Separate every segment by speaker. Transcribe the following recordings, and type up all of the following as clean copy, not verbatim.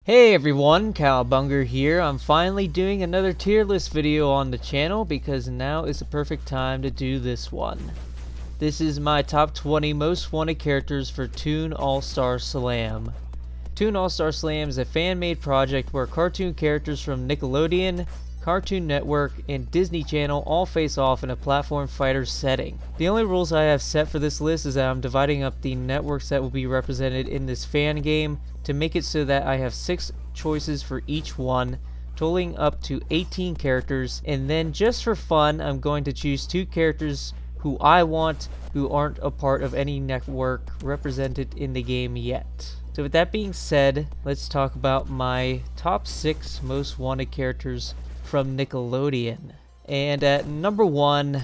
Speaker 1: Hey everyone, Cowbunger here. I'm finally doing another tier list video on the channel because now is the perfect time to do this one. This is my top 20 most wanted characters for Toon All-Star Slam. Toon All-Star Slam is a fan-made project where cartoon characters from Nickelodeon, Cartoon Network, and Disney Channel all face off in a platform fighter setting. The only rules I have set for this list is that I'm dividing up the networks that will be represented in this fan game to make it so that I have 6 choices for each one, totaling up to 18 characters, and then just for fun I'm going to choose 2 characters who I want who aren't a part of any network represented in the game yet. So with that being said, let's talk about my top 6 most wanted characters from Nickelodeon. And at number 1,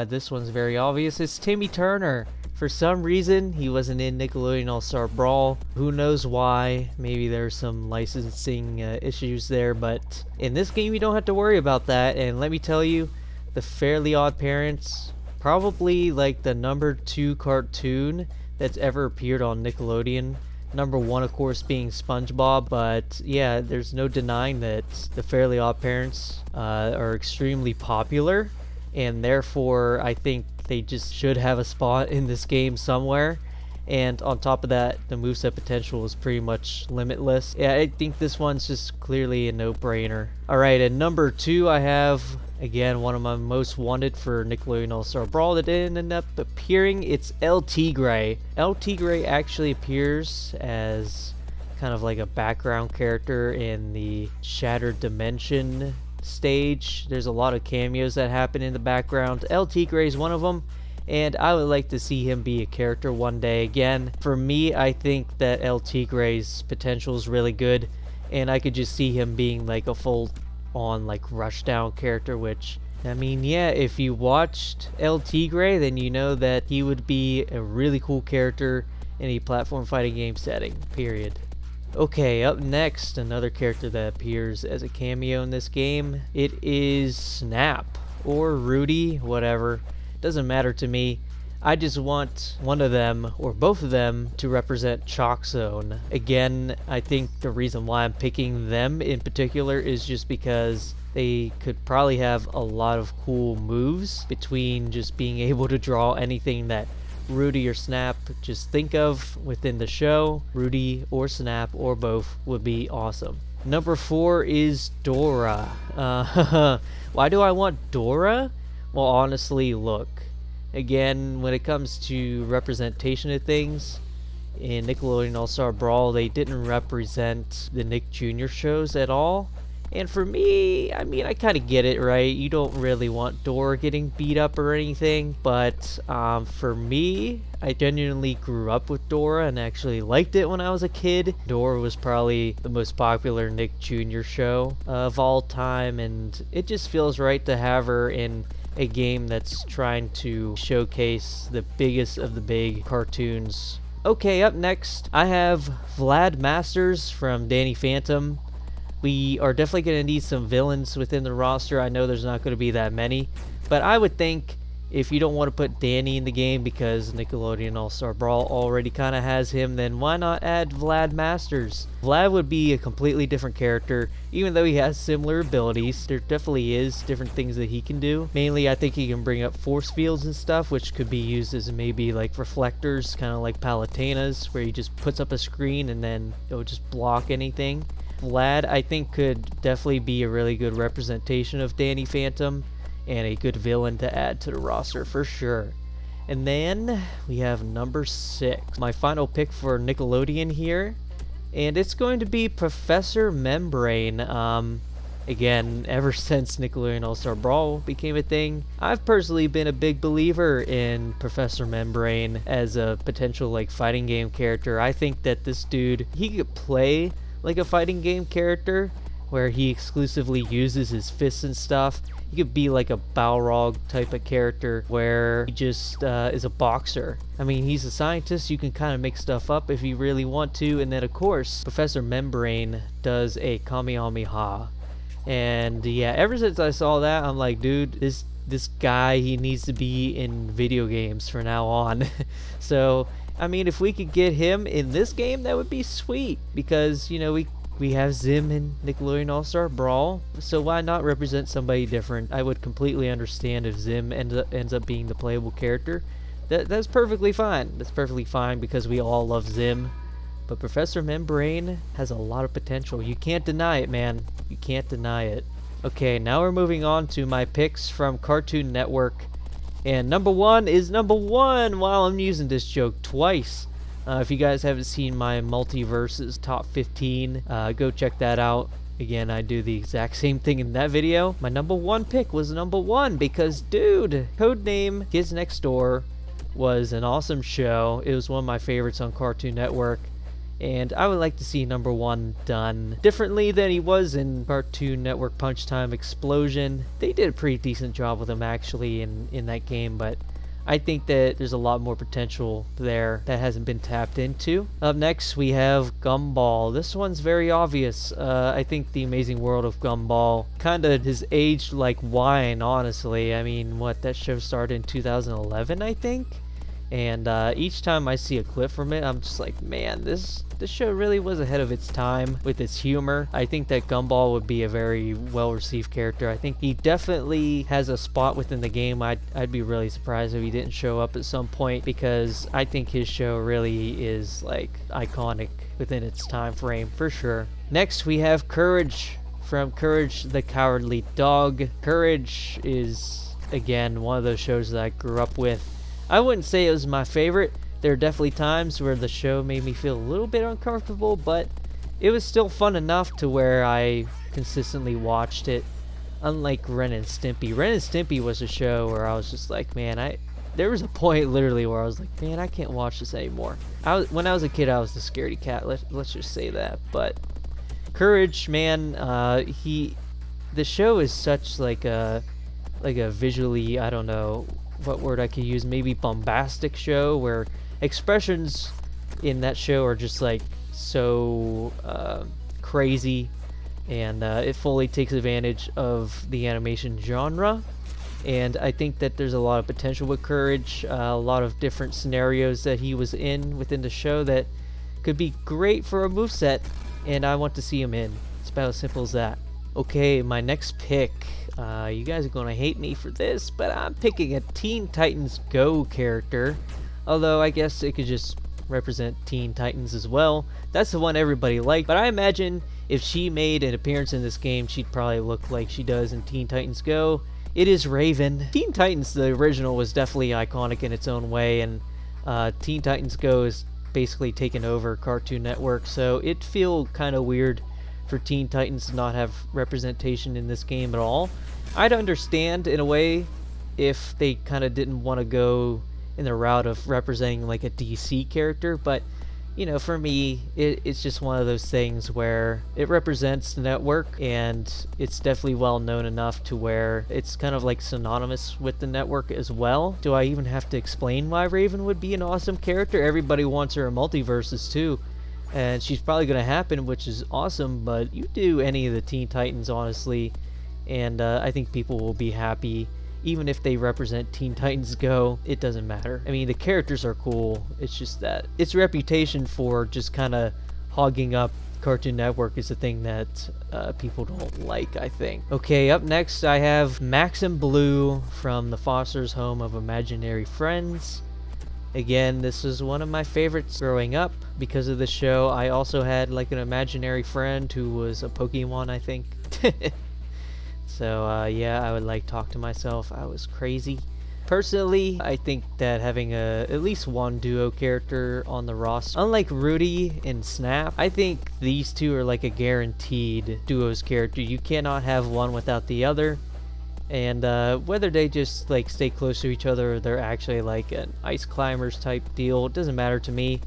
Speaker 1: this one's very obvious, it's Timmy Turner. For some reason, he wasn't in Nickelodeon All-Star Brawl. Who knows why? Maybe there's some licensing issues there, but in this game you don't have to worry about that. And let me tell you, the Fairly Odd Parents, probably like the number 2 cartoon that's ever appeared on Nickelodeon. Number 1 of course being SpongeBob, but yeah, there's no denying that the Fairly Odd Parents are extremely popular, and therefore I think they just should have a spot in this game somewhere. And on top of that, the moveset potential is pretty much limitless. Yeah, I think this one's just clearly a no-brainer. Alright, at number 2 I have, again, one of my most wanted for Nickelodeon All-Star Brawl that didn't end up appearing. It's El Tigre. El Tigre actually appears as kind of like a background character in the Shattered Dimension stage. There's a lot of cameos that happen in the background. El Tigre is one of them, and I would like to see him be a character one day again. For me, I think that El Tigre's potential is really good, and I could just see him being like a full on like Rushdown character, which, I mean, yeah, if you watched El Tigre, then you know that he would be a really cool character in a platform fighting game setting, period. Okay, up next, another character that appears as a cameo in this game. It is Snap, or Rudy, whatever. Doesn't matter to me. I just want one of them, or both of them, to represent Chalk Zone. Again, I think the reason why I'm picking them in particular is just because they could probably have a lot of cool moves between just being able to draw anything that Rudy or Snap just think of within the show. Rudy or Snap or both would be awesome. Number 4 is Dora. Why do I want Dora? Well, honestly, look. Again, when it comes to representation of things, in Nickelodeon All-Star Brawl, they didn't represent the Nick Jr. shows at all. And for me, I mean, I kind of get it, right? You don't really want Dora getting beat up or anything, but for me, I genuinely grew up with Dora and actually liked it when I was a kid. Dora was probably the most popular Nick Jr. show of all time, and it just feels right to have her in a game that's trying to showcase the biggest of the big cartoons. Okay, up next, I have Vlad Masters from Danny Phantom. We are definitely going to need some villains within the roster. I know there's not going to be that many, but I would think if you don't want to put Danny in the game because Nickelodeon All-Star Brawl already kind of has him, then why not add Vlad Masters? Vlad would be a completely different character, even though he has similar abilities. There definitely is different things that he can do. Mainly, I think he can bring up force fields and stuff, which could be used as maybe like reflectors, kind of like Palutena's, where he just puts up a screen and then it'll just block anything. Vlad, I think, could definitely be a really good representation of Danny Phantom and a good villain to add to the roster for sure. And then we have number 6, my final pick for Nickelodeon here, and it's going to be Professor Membrane. Again, ever since Nickelodeon All-Star Brawl became a thing, I've personally been a big believer in Professor Membrane as a potential like fighting game character. I think that this dude, he could play like a fighting game character where he exclusively uses his fists and stuff. He could be like a Balrog type of character where he just is a boxer. I mean, he's a scientist, you can kind of make stuff up if you really want to, and then of course Professor Membrane does a Kamehameha. And yeah, ever since I saw that, I'm like, dude, this guy, he needs to be in video games from now on. So I mean, if we could get him in this game, that would be sweet, because, you know, we we have Zim in Nickelodeon All-Star Brawl, so why not represent somebody different? I would completely understand if Zim ends up being the playable character. That's perfectly fine. That's perfectly fine because we all love Zim. But Professor Membrane has a lot of potential. You can't deny it, man. You can't deny it. Okay, now we're moving on to my picks from Cartoon Network. And number one is number one. Wow, I'm using this joke twice. If you guys haven't seen my Multiverses Top 15, go check that out. Again, I do the exact same thing in that video. My number one pick was number one because, dude, Codename Kids Next Door was an awesome show. It was one of my favorites on Cartoon Network. And I would like to see number one done differently than he was in Cartoon Network Punch Time Explosion. They did a pretty decent job with him actually in that game, but I think that there's a lot more potential there that hasn't been tapped into. Up next we have Gumball. This one's very obvious. I think The Amazing World of Gumball kinda has aged like wine, honestly. I mean, that show started in 2011, I think? And each time I see a clip from it, I'm just like, man, this show really was ahead of its time with its humor. I think that Gumball would be a very well-received character. I think he definitely has a spot within the game. I'd be really surprised if he didn't show up at some point because I think his show really is like iconic within its time frame for sure. Next we have Courage from Courage the Cowardly Dog. Courage is, again, one of those shows that I grew up with. I wouldn't say it was my favorite. There are definitely times where the show made me feel a little bit uncomfortable, but it was still fun enough to where I consistently watched it. Unlike Ren and Stimpy. Ren and Stimpy was a show where I was just like, man, there was a point literally where I was like, man, I can't watch this anymore. When I was a kid, I was the scaredy cat. Let's just say that. But Courage, man, the show is such like a visually, I don't know what word I could use, maybe bombastic show where expressions in that show are just like so crazy, and it fully takes advantage of the animation genre. And I think that there's a lot of potential with Courage, a lot of different scenarios that he was in within the show that could be great for a moveset, and I want to see him in. It's about as simple as that. Okay, my next pick. You guys are gonna hate me for this, but I'm picking a Teen Titans Go character. Although I guess it could just represent Teen Titans as well. That's the one everybody liked, but I imagine if she made an appearance in this game, she'd probably look like she does in Teen Titans Go. It is Raven. Teen Titans, the original, was definitely iconic in its own way, and Teen Titans Go is basically taken over Cartoon Network, so it'd feel kind of weird for Teen Titans to not have representation in this game at all. I'd understand in a way if they kind of didn't want to go in the route of representing like a DC character, but you know, for me, it's just one of those things where it represents the network, and it's definitely well known enough to where it's kind of like synonymous with the network as well. Do I even have to explain why Raven would be an awesome character? Everybody wants her in Multiverses too, and she's probably going to happen, which is awesome. But you do any of the Teen Titans, honestly, and I think people will be happy. Even if they represent Teen Titans Go, it doesn't matter. I mean, the characters are cool. It's just that its reputation for just kind of hogging up Cartoon Network is the thing that people don't like, I think. Okay, up next I have Max and Blue from the Foster's Home of Imaginary Friends. Again, this is one of my favorites growing up because of the show. I also had like an imaginary friend who was a Pokemon, I think. So yeah, I would like talk to myself. I was crazy. Personally, I think that having at least one duo character on the roster, unlike Rudy and Snap, I think these two are like a guaranteed duos character. You cannot have one without the other. And whether they just like stay close to each other or they're actually like an Ice Climbers type deal, it doesn't matter to me.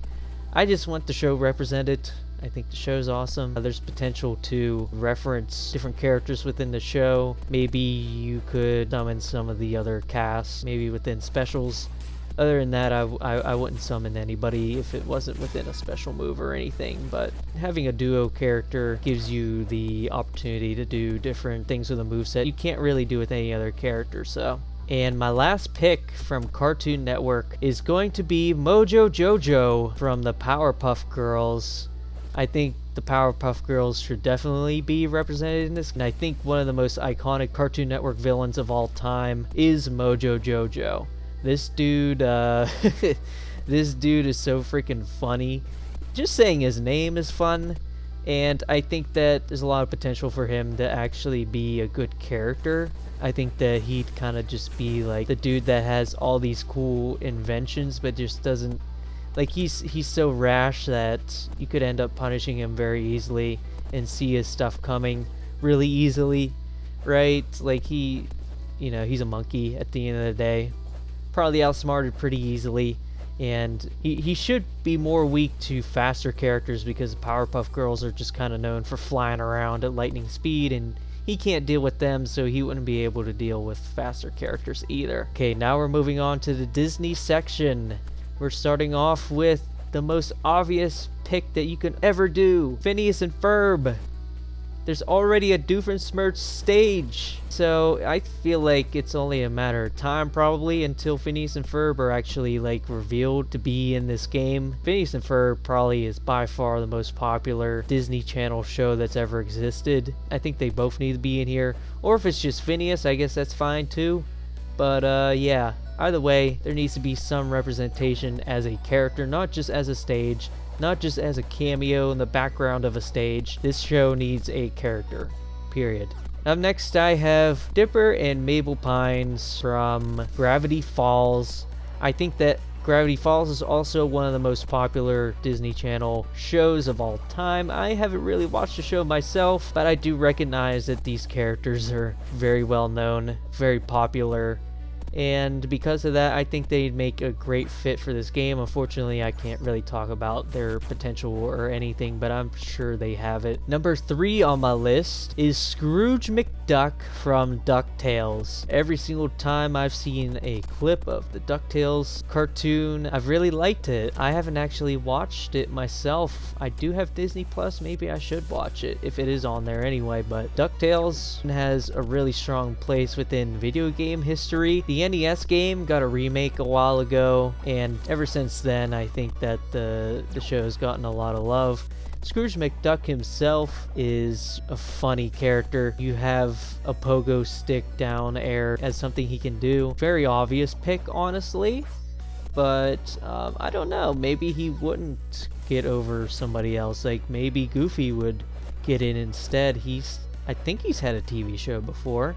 Speaker 1: I just want the show represented. I think the show's awesome. There's potential to reference different characters within the show. Maybe you could summon some of the other casts, maybe within specials. Other than that, I wouldn't summon anybody if it wasn't within a special move or anything. But having a duo character gives you the opportunity to do different things with a moveset you can't really do with any other character. So. And my last pick from Cartoon Network is going to be MOJO JOJO from the Powerpuff Girls. I think the Powerpuff Girls should definitely be represented in this, and I think one of the most iconic Cartoon Network villains of all time is MOJO JOJO. This dude, this dude is so freaking funny. Just saying his name is fun, and I think that there's a lot of potential for him to actually be a good character. I think that he'd kind of just be like the dude that has all these cool inventions, but just doesn't, like, he's so rash that you could end up punishing him very easily and see his stuff coming really easily, right? Like, he's a monkey at the end of the day, probably outsmarted pretty easily, and he should be more weak to faster characters because the Powerpuff Girls are just kind of known for flying around at lightning speed, and he can't deal with them, so he wouldn't be able to deal with faster characters either. Okay, now we're moving on to the Disney section. We're starting off with the most obvious pick that you can ever do, Phineas and Ferb. There's already a Doofenshmirtz stage, so I feel like it's only a matter of time probably until Phineas and Ferb are actually like revealed to be in this game. Phineas and Ferb probably is by far the most popular Disney Channel show that's ever existed. I think they both need to be in here, or if it's just Phineas, I guess that's fine too. But yeah, either way, there needs to be some representation as a character, not just as a stage, not just as a cameo in the background of a stage. This show needs a character, period. Up next I have Dipper and Mabel Pines from Gravity Falls. I think that Gravity Falls is also one of the most popular Disney Channel shows of all time. I haven't really watched the show myself, but I do recognize that these characters are very well known, very popular, and because of that, I think they'd make a great fit for this game. Unfortunately, I can't really talk about their potential or anything, but I'm sure they have it. Number 3 on my list is Scrooge McDuck from DuckTales. Every single time I've seen a clip of the DuckTales cartoon, I've really liked it. I haven't actually watched it myself. I do have Disney Plus. Maybe I should watch it if it is on there anyway, but DuckTales has a really strong place within video game history. The NES game got a remake a while ago, and ever since then I think that the show has gotten a lot of love. Scrooge McDuck himself is a funny character. You have a pogo stick down air as something he can do. Very obvious pick, honestly, but I don't know, maybe he wouldn't get over somebody else. Like, maybe Goofy would get in instead. I think he's had a TV show before,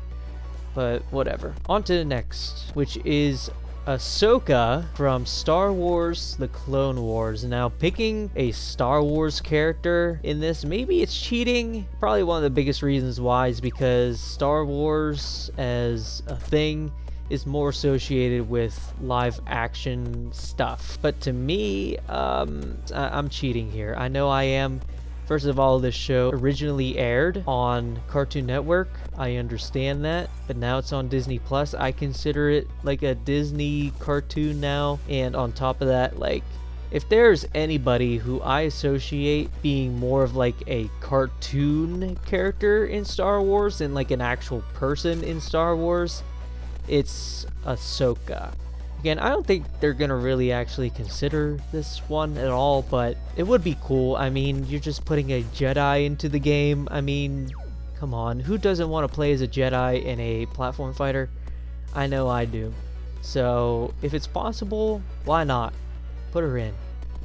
Speaker 1: but whatever. On to the next, which is AHSOKA from Star Wars The Clone Wars. Now, picking a Star Wars character in this, maybe it's cheating. Probably one of the biggest reasons why is because Star Wars as a thing is more associated with live action stuff. But to me, I'm cheating here. I know I am. First of all, this show originally aired on Cartoon Network. I understand that, but now it's on Disney Plus. I consider it like a Disney cartoon now, and on top of that, like, if there's anybody who I associate being more of like a cartoon character in Star Wars than like an actual person in Star Wars, it's AHSOKA. Again, I don't think they're gonna really actually consider this one at all, but it would be cool. I mean, you're just putting a Jedi into the game. I mean, come on, who doesn't want to play as a Jedi in a platform fighter? I know I do. So if it's possible, why not? Put her in.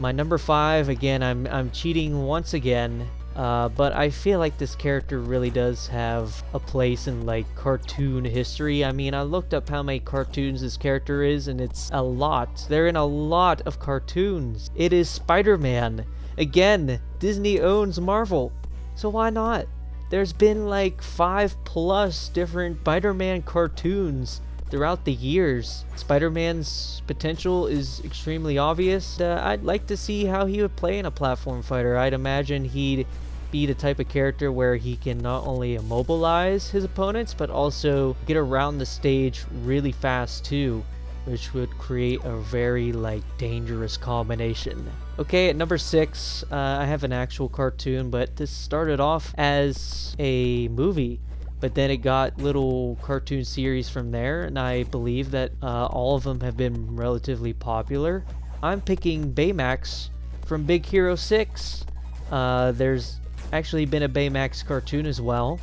Speaker 1: My number 5, again, I'm cheating once again. But I feel like this character really does have a place in like cartoon history. I mean, I looked up how many cartoons this character is, and it's a lot. They're in a lot of cartoons. It is Spider-Man. Again, Disney owns Marvel, so why not? There's been like 5+ different Spider-Man cartoons throughout the years. Spider-Man's potential is extremely obvious. I'd like to see how he would play in a platform fighter. I'd imagine he'd be the type of character where he can not only immobilize his opponents, but also get around the stage really fast too, which would create a very like dangerous combination. Okay, at number 6, I have an actual cartoon, but this started off as a movie, but then it got little cartoon series from there, and I believe that all of them have been relatively popular. I'm picking Baymax from Big Hero 6. There's actually been a Baymax cartoon as well,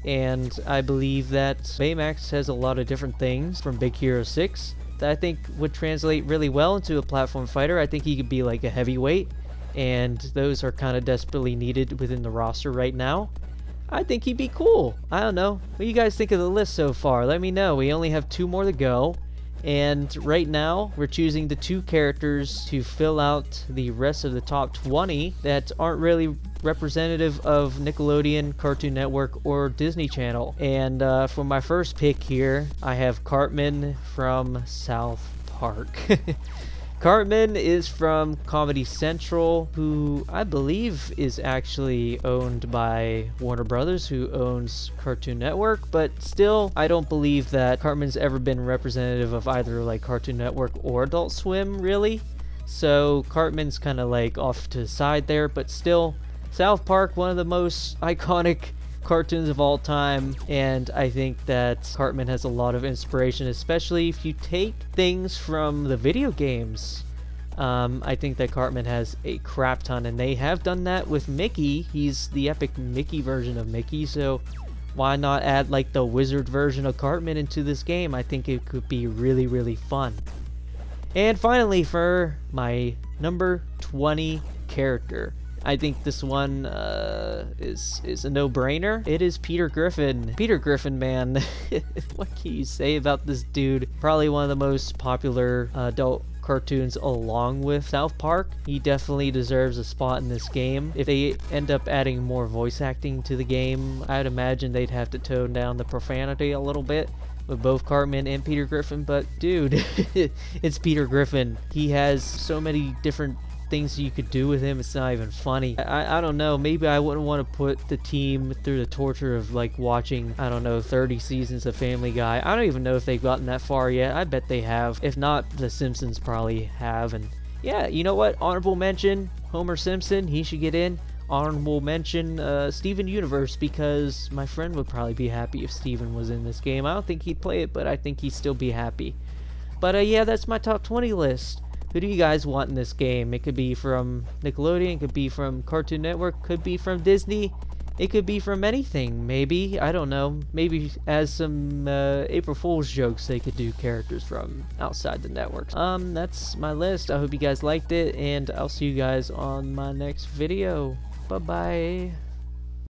Speaker 1: and I believe that Baymax has a lot of different things from Big Hero 6 that I think would translate really well into a platform fighter. I think he could be like a heavyweight, and those are kind of desperately needed within the roster right now. I think he'd be cool. I don't know. What do you guys think of the list so far? Let me know. We only have 2 more to go. And right now, we're choosing the 2 characters to fill out the rest of the top 20 that aren't really representative of Nickelodeon, Cartoon Network, or Disney Channel. And for my first pick here, I have Cartman from South Park. Cartman is from Comedy Central, who I believe is actually owned by Warner Brothers, who owns Cartoon Network, but still, I don't believe that Cartman's ever been representative of either like Cartoon Network or Adult Swim, really. So Cartman's kind of like off to the side there, but still, South Park, one of the most iconic cartoons of all time, and I think that Cartman has a lot of inspiration, especially if you take things from the video games. I think that Cartman has a crap ton, and they have done that with Mickey. He's the epic Mickey version of Mickey, so why not add like the wizard version of Cartman into this game? I think it could be really, really fun. And finally, for my number 20 character, I think this one is a no-brainer. It is Peter Griffin. Peter Griffin, man. What can you say about this dude? Probably one of the most popular adult cartoons along with South Park. He definitely deserves a spot in this game. If they end up adding more voice acting to the game, I'd imagine they'd have to tone down the profanity a little bit with both Cartman and Peter Griffin, but dude, it's Peter Griffin. He has so many different things you could do with him, it's not even funny. I don't know, maybe I wouldn't want to put the team through the torture of like watching, I don't know, 30 seasons of Family Guy. I don't even know if they've gotten that far yet. I bet they have. If not, The Simpsons probably have. And yeah, you know what, honorable mention Homer Simpson, he should get in. Honorable mention Steven Universe, because my friend would probably be happy if Steven was in this game. I don't think he'd play it, but I think he'd still be happy. But yeah, that's my top 20 list. Who do you guys want in this game? It could be from Nickelodeon, it could be from Cartoon Network, could be from Disney, it could be from anything, maybe. I don't know. Maybe as some April Fool's jokes they could do characters from outside the networks. That's my list. I hope you guys liked it, and I'll see you guys on my next video. Bye-bye.